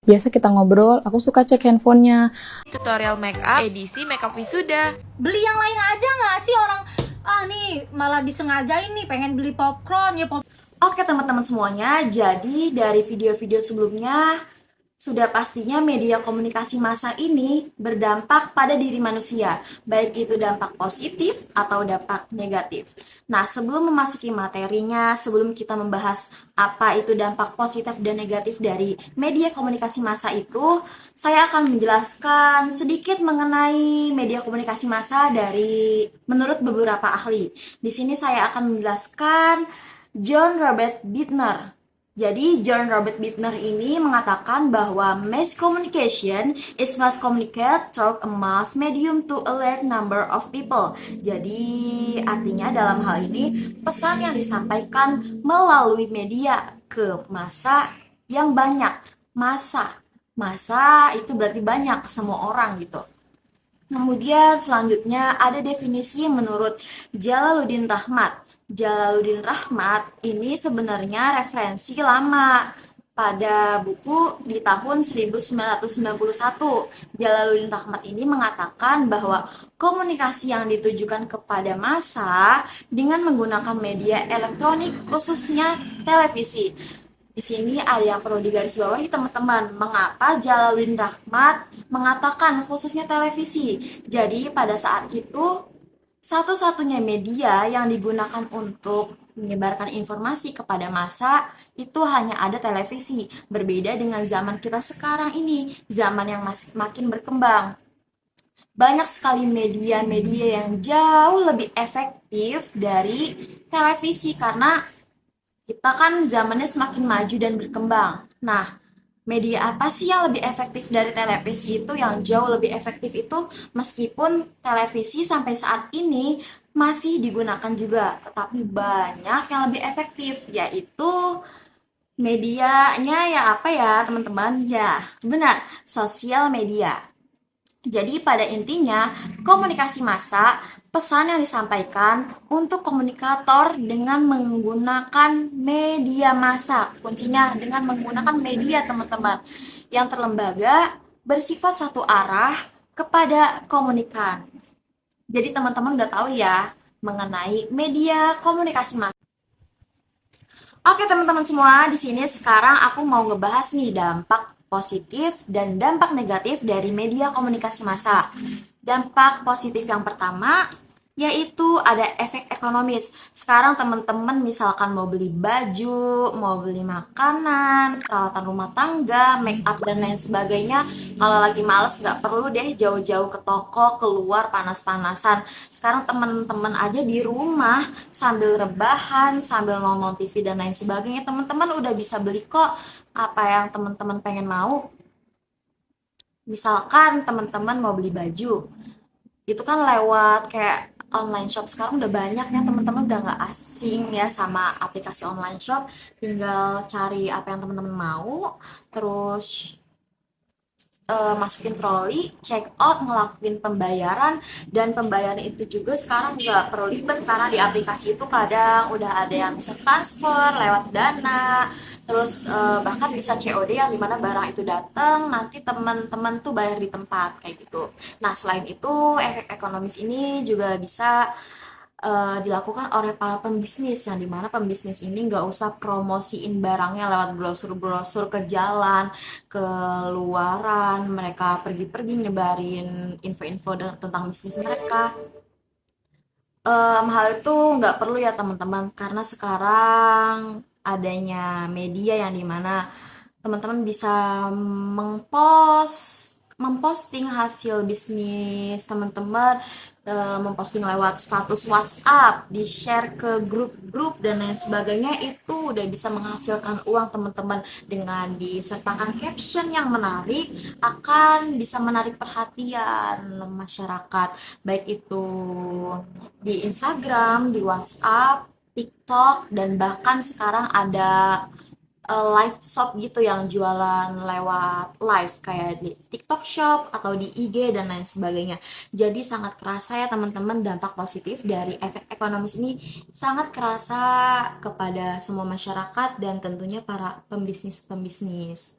Biasa kita ngobrol, aku suka cek handphonenya. Tutorial makeup, edisi makeup wisuda. Beli yang lain aja nggak sih orang? Nih malah disengajain nih pengen beli popcorn ya Oke teman-teman semuanya, jadi dari video-video sebelumnya sudah pastinya media komunikasi massa ini berdampak pada diri manusia, baik itu dampak positif atau dampak negatif. Nah, sebelum memasuki materinya, sebelum kita membahas apa itu dampak positif dan negatif dari media komunikasi massa itu, saya akan menjelaskan sedikit mengenai media komunikasi massa dari menurut beberapa ahli. Di sini saya akan menjelaskan John Robert Bittner. Jadi John Robert Bittner ini mengatakan bahwa mass communication is mass communicate through a mass medium to a large number of people. Jadi artinya dalam hal ini pesan yang disampaikan melalui media ke massa yang banyak. Massa itu berarti banyak, semua orang gitu. Kemudian selanjutnya ada definisi menurut Jalaluddin Rahmat. Jalaluddin Rahmat ini sebenarnya referensi lama pada buku di tahun 1991. Jalaluddin Rahmat ini mengatakan bahwa komunikasi yang ditujukan kepada massa dengan menggunakan media elektronik khususnya televisi. Di sini ada yang perlu digarisbawahi teman-teman, mengapa Jalaluddin Rahmat mengatakan khususnya televisi. Jadi pada saat itu satu-satunya media yang digunakan untuk menyebarkan informasi kepada massa itu hanya ada televisi. Berbeda dengan zaman kita sekarang ini, zaman yang masih makin berkembang. Banyak sekali media-media yang jauh lebih efektif dari televisi karena kita kan zamannya semakin maju dan berkembang. Nah, media apa sih yang lebih efektif dari televisi itu? Yang jauh lebih efektif itu meskipun televisi sampai saat ini masih digunakan juga, tetapi banyak yang lebih efektif, yaitu medianya ya apa ya teman-teman? Ya, benar, sosial media. Jadi pada intinya, komunikasi massa, pesan yang disampaikan untuk komunikator dengan menggunakan media massa. Kuncinya dengan menggunakan media teman-teman yang terlembaga bersifat satu arah kepada komunikan. Jadi teman-teman udah tahu ya mengenai media komunikasi massa. Oke teman-teman semua, di sini sekarang aku mau ngebahas nih dampak positif dan dampak negatif dari media komunikasi massa. Dampak positif yang pertama yaitu ada efek ekonomis. Sekarang teman-teman misalkan mau beli baju, mau beli makanan, peralatan rumah tangga, make up dan lain sebagainya. Kalau lagi males nggak perlu deh jauh-jauh ke toko, keluar panas-panasan. Sekarang teman-teman aja di rumah sambil rebahan, sambil nonton TV dan lain sebagainya. Teman-teman udah bisa beli kok apa yang teman-teman pengen mau. Misalkan teman-teman mau beli baju, itu kan lewat kayak online shop. Sekarang udah banyak ya teman-teman, udah nggak asing ya sama aplikasi online shop, tinggal cari apa yang teman-teman mau, terus masukin troli, check out, ngelakuin pembayaran, dan pembayaran itu juga sekarang nggak perlu ribet karena di aplikasi itu kadang udah ada yang bisa transfer lewat Dana, terus bahkan bisa COD yang dimana barang itu datang nanti teman-teman tuh bayar di tempat kayak gitu. Nah selain itu efek ekonomis ini juga bisa dilakukan oleh para pembisnis yang dimana pembisnis ini nggak usah promosiin barangnya lewat brosur-brosur ke jalan, ke luaran, mereka pergi-pergi nyebarin info-info tentang bisnis mereka. Hal itu nggak perlu ya teman-teman karena sekarang adanya media yang dimana teman-teman bisa memposting hasil bisnis teman-teman, memposting lewat status WhatsApp, di-share ke grup-grup dan lain sebagainya. Itu udah bisa menghasilkan uang teman-teman. Dengan disertakan caption yang menarik akan bisa menarik perhatian masyarakat, baik itu di Instagram, di WhatsApp, TikTok, dan bahkan sekarang ada live shop gitu yang jualan lewat live kayak di TikTok Shop atau di IG dan lain sebagainya. Jadi sangat kerasa ya teman-teman, dampak positif dari efek ekonomis ini sangat kerasa kepada semua masyarakat dan tentunya para pembisnis-pembisnis.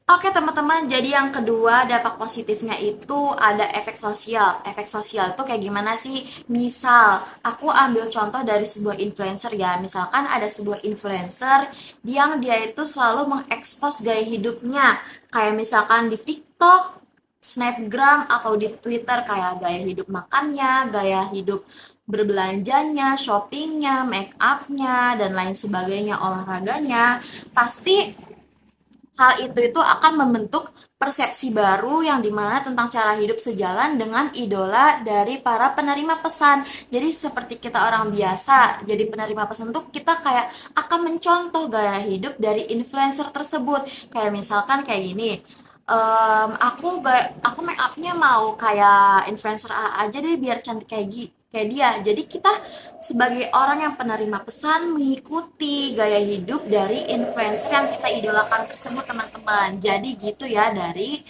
Oke teman-teman, jadi yang kedua dampak positifnya itu ada efek sosial. Efek sosial itu kayak gimana sih? Misal, aku ambil contoh dari sebuah influencer ya. Misalkan ada sebuah influencer yang dia itu selalu mengekspos gaya hidupnya. Kayak misalkan di TikTok, Snapgram, atau di Twitter kayak gaya hidup makannya, gaya hidup berbelanjanya, shoppingnya, make upnya, dan lain sebagainya, olahraganya. Pasti hal itu akan membentuk persepsi baru yang dimana tentang cara hidup sejalan dengan idola dari para penerima pesan. Jadi seperti kita orang biasa, jadi penerima pesan tuh kita kayak akan mencontoh gaya hidup dari influencer tersebut. Kayak misalkan kayak gini, aku make upnya mau kayak influencer A aja deh biar cantik kayak dia. Jadi kita sebagai orang yang penerima pesan mengikuti gaya hidup dari influencer yang kita idolakan tersebut teman-teman. Jadi gitu ya dari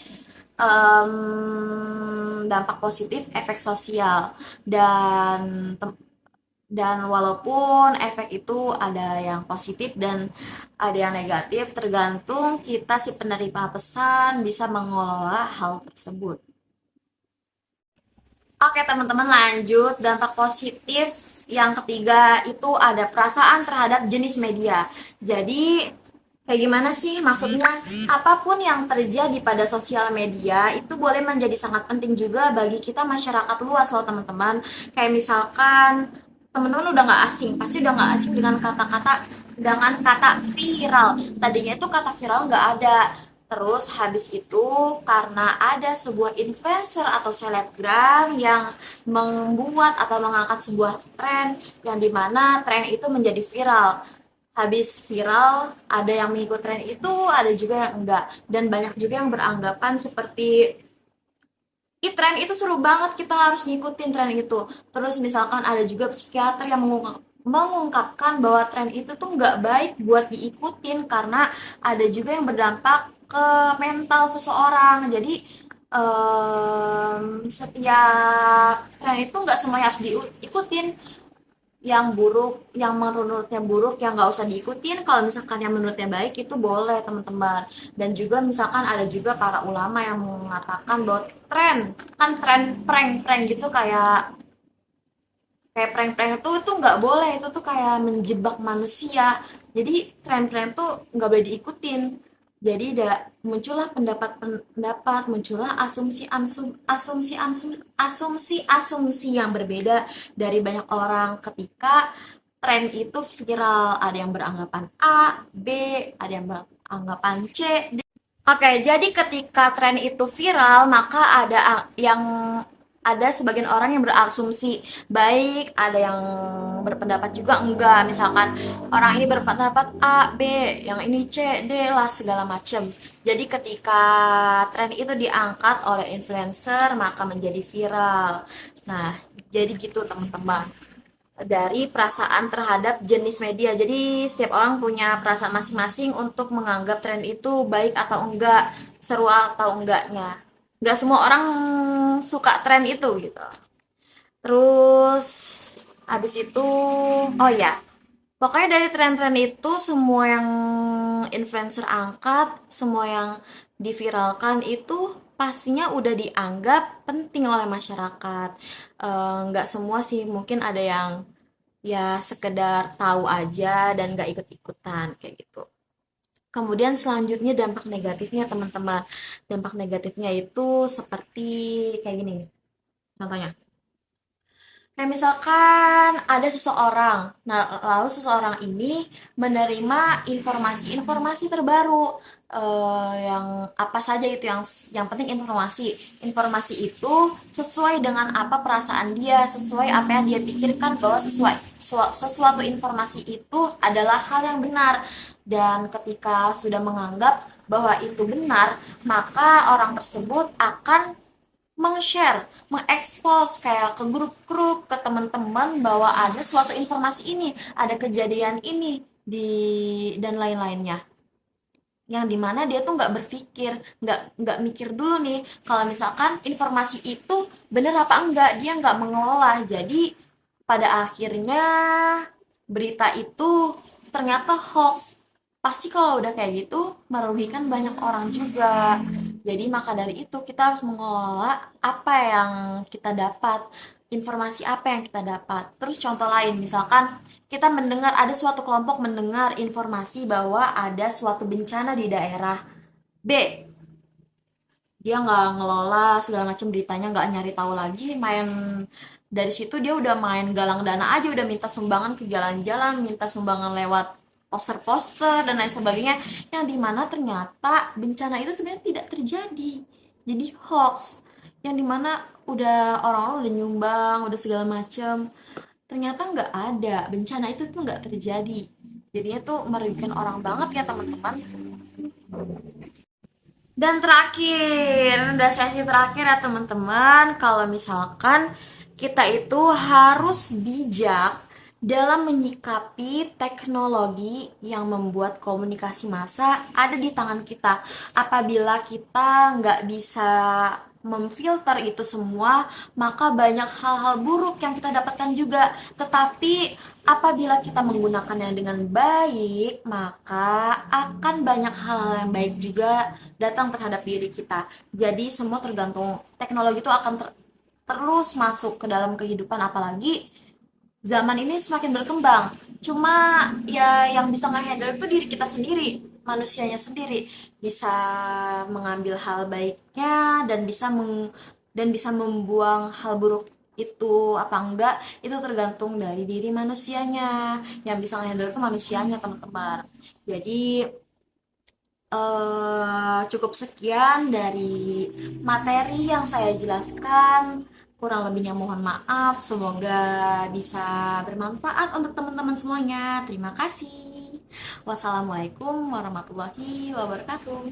dampak positif efek sosial dan dan walaupun efek itu ada yang positif dan ada yang negatif, tergantung kita si penerima pesan bisa mengelola hal tersebut. Oke teman-teman lanjut, dampak positif yang ketiga itu ada perasaan terhadap jenis media. Jadi kayak gimana sih maksudnya? Apapun yang terjadi pada sosial media itu boleh menjadi sangat penting juga bagi kita masyarakat luas loh teman-teman. Kayak misalkan teman-teman udah nggak asing, pasti udah nggak asing dengan kata viral. Tadinya itu kata viral nggak ada. Terus habis itu karena ada sebuah influencer atau selebgram yang membuat atau mengangkat sebuah tren yang dimana tren itu menjadi viral. Habis viral, ada yang mengikut tren itu, ada juga yang enggak. Dan banyak juga yang beranggapan seperti tren itu seru banget, kita harus ngikutin tren itu. Terus misalkan ada juga psikiater yang mengungkapkan bahwa tren itu tuh nggak baik buat diikutin karena ada juga yang berdampak ke mental seseorang. Jadi setiap tren itu nggak semuanya harus diikutin. Yang buruk, yang menurutnya buruk, yang nggak usah diikutin. Kalau misalkan yang menurutnya baik itu boleh teman-teman. Dan juga misalkan ada juga para ulama yang mengatakan bahwa tren prank gitu, kayak prank-prank itu nggak boleh, itu tuh kayak menjebak manusia. Jadi tren-tren tuh nggak boleh diikutin. Jadi muncullah pendapat, muncullah asumsi yang berbeda dari banyak orang ketika tren itu viral. Ada yang beranggapan A, B, ada yang beranggapan C. Oke, jadi ketika tren itu viral, maka ada sebagian orang yang berasumsi baik, ada yang berpendapat juga enggak. Misalkan orang ini berpendapat A, B, yang ini C, D lah segala macam. Jadi ketika tren itu diangkat oleh influencer, maka menjadi viral. Nah, jadi gitu teman-teman dari perasaan terhadap jenis media. Jadi setiap orang punya perasaan masing-masing untuk menganggap tren itu baik atau enggak, seru atau enggaknya. Enggak semua orang suka tren itu gitu. Terus habis itu, oh ya, pokoknya dari tren-tren itu semua yang influencer angkat, semua yang diviralkan itu pastinya udah dianggap penting oleh masyarakat. Nggak semua sih, mungkin ada yang ya sekedar tahu aja dan nggak ikut-ikutan kayak gitu. Kemudian selanjutnya dampak negatifnya teman-teman. Dampak negatifnya itu seperti kayak gini nih. Contohnya. Kayak misalkan ada seseorang, nah lalu seseorang ini menerima informasi-informasi terbaru, yang apa saja itu yang penting informasi. Informasi itu sesuai dengan apa perasaan dia, sesuai apa yang dia pikirkan bahwa sesuatu informasi itu adalah hal yang benar. Dan ketika sudah menganggap bahwa itu benar, maka orang tersebut akan meng-share, mengekspos kayak ke grup-grup, ke teman-teman bahwa ada suatu informasi ini, ada kejadian ini dan lain-lainnya. Yang dimana dia tuh nggak berpikir, nggak mikir dulu nih, kalau misalkan informasi itu bener apa enggak, dia nggak mengolah. Jadi pada akhirnya berita itu ternyata hoax. pasti kalau udah kayak gitu merugikan banyak orang juga. Jadi maka dari itu kita harus mengelola apa yang kita dapat, informasi apa yang kita dapat. Terus contoh lain, misalkan kita mendengar ada suatu kelompok mendengar informasi bahwa ada suatu bencana di daerah B, dia nggak ngelola segala macam beritanya, nggak nyari tahu lagi, main dari situ dia udah main galang dana aja, udah minta sumbangan ke jalan-jalan, minta sumbangan lewat poster-poster dan lain sebagainya, yang dimana ternyata bencana itu sebenarnya tidak terjadi, jadi hoax, yang dimana udah orang-orang udah nyumbang, udah segala macam, ternyata nggak ada, bencana itu tuh nggak terjadi. Jadinya tuh merugikan orang banget ya teman-teman. Dan terakhir, udah sesi terakhir ya teman-teman, kalau misalkan kita itu harus bijak dalam menyikapi teknologi yang membuat komunikasi massa ada di tangan kita. Apabila kita nggak bisa memfilter itu semua, maka banyak hal-hal buruk yang kita dapatkan juga. Tetapi apabila kita menggunakannya dengan baik, maka akan banyak hal-hal yang baik juga datang terhadap diri kita. Jadi semua tergantung, teknologi itu akan terus masuk ke dalam kehidupan, apalagi zaman ini semakin berkembang. Cuma ya yang bisa nge-handle itu diri kita sendiri, manusianya sendiri. Bisa mengambil hal baiknya dan bisa membuang hal buruk itu apa enggak, itu tergantung dari diri manusianya. Yang bisa nge-handle itu manusianya, teman-teman. Jadi cukup sekian dari materi yang saya jelaskan. Kurang lebihnya mohon maaf. Semoga bisa bermanfaat untuk teman-teman semuanya. Terima kasih. Wassalamualaikum warahmatullahi wabarakatuh.